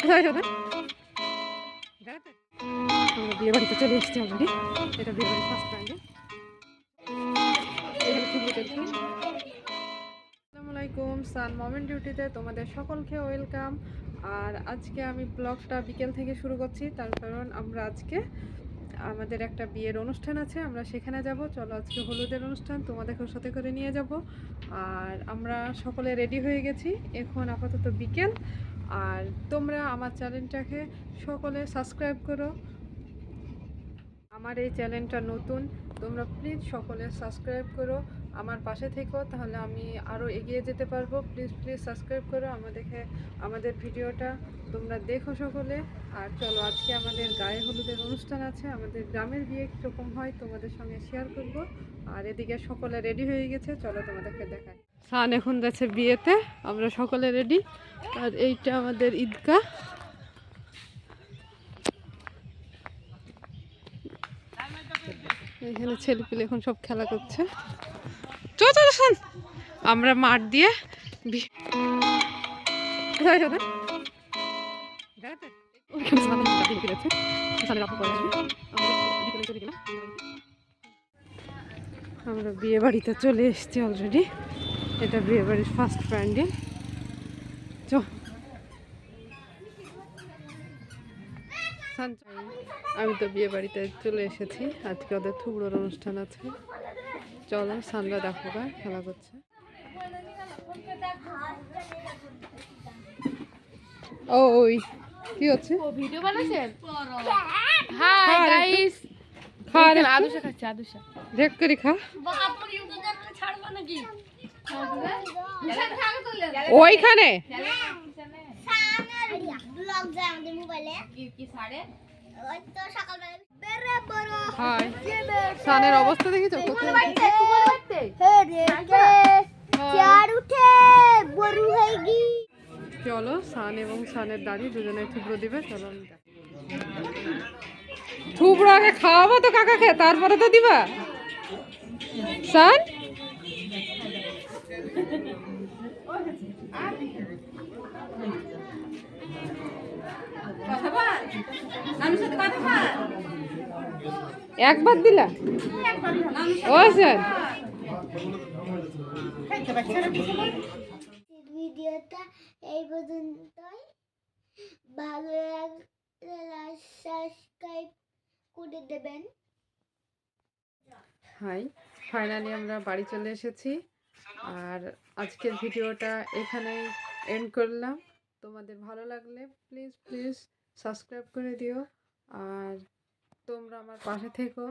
আমরা বিয়ে বাড়িতে চলে এসেছি অলরেডি। এটা বিয়ে বাড়ির ফার্স্ট টাইম। আসসালামু আলাইকুম, সান মোমেন্ট ডিউটিতে তোমাদের সকলকে ওয়েলকাম। আর আজকে আমি ব্লগটা বিকেল থেকে শুরু করছি, তার কারণ আমরা আজকে আমাদের একটা বিয়ের অনুষ্ঠান আছে, আমরা সেখানে যাব। চলো, আজকে হলুদের অনুষ্ঠান, তোমাদেরকেও সাথে করে নিয়ে যাব। আর আমরা সকলে রেডি হয়ে গেছি, এখন আপাতত বিকেল। আর তোমরা আমার চ্যানেলটাকে সকলে সাবস্ক্রাইব করো। আমার এই চ্যানেলটা নতুন, তোমরা প্লিজ সকলে সাবস্ক্রাইব করো, আমার পাশে থেকো, তাহলে আমি আরও এগিয়ে যেতে পারবো। প্লিজ প্লিজ সাবস্ক্রাইব করো আমাদের ভিডিওটা তোমরা দেখো সকলে। আর চলো, আজকে আমাদের গায়ে হলুদের অনুষ্ঠান আছে, আমাদের গ্রামের বিয়ে কীরকম হয় তোমাদের সঙ্গে শেয়ার করব। আর এদিকে সকলে রেডি হয়ে গেছে, চলো তোমাদেরকে দেখাই। সান এখন যাচ্ছে বিয়েতে, আমরা সকলে রেডি। আর এইটা আমাদের ঈদগাহ। এখানে ছেলেপিলে এখন সব খেলা করছে। আমরা মাঠ দিয়ে আমরা বিয়ে বাড়িতে চলে এসেছি অলরেডি। এটা বিয়ে বাড়ির ফার্স্ট প্যান্ডেল। আমি তো বিয়ে বাড়িতে চলে এসেছি, আজকে ওদের থুবড়োর অনুষ্ঠান আছে। চলো, সানরা দেখো খেলা করছে। ওই কি হচ্ছে? ভিডিও বানাচ্ছেন? হাই গাইস, আদুষা খাচ্ছে। আদুষা দেখ করে খা। ওইখানে সানের অবস্থা দেখেছো? চলো, সান এবং সানের দাড়ি দুজনে থুবড়ো দিবে। চলো, থুবড়ো আগে খাওয়াবো তো কাকাকে, তারপরে তো দিবা। সান একবার দিলা? ও স্যার, ভিডিওটা এই পর্যন্তই। ভালো লাগলে সাবস্ক্রাইব করে দেবেন। হাই, ফাইনালি আমরা বাড়ি চলে এসেছি। আর আজকের ভিডিওটা এখানেই এন্ড করলাম। তোমাদের ভালো লাগলে প্লিজ প্লিজ সাবস্ক্রাইব করে দিও। আর তোমরা আমার পাশে থেকো,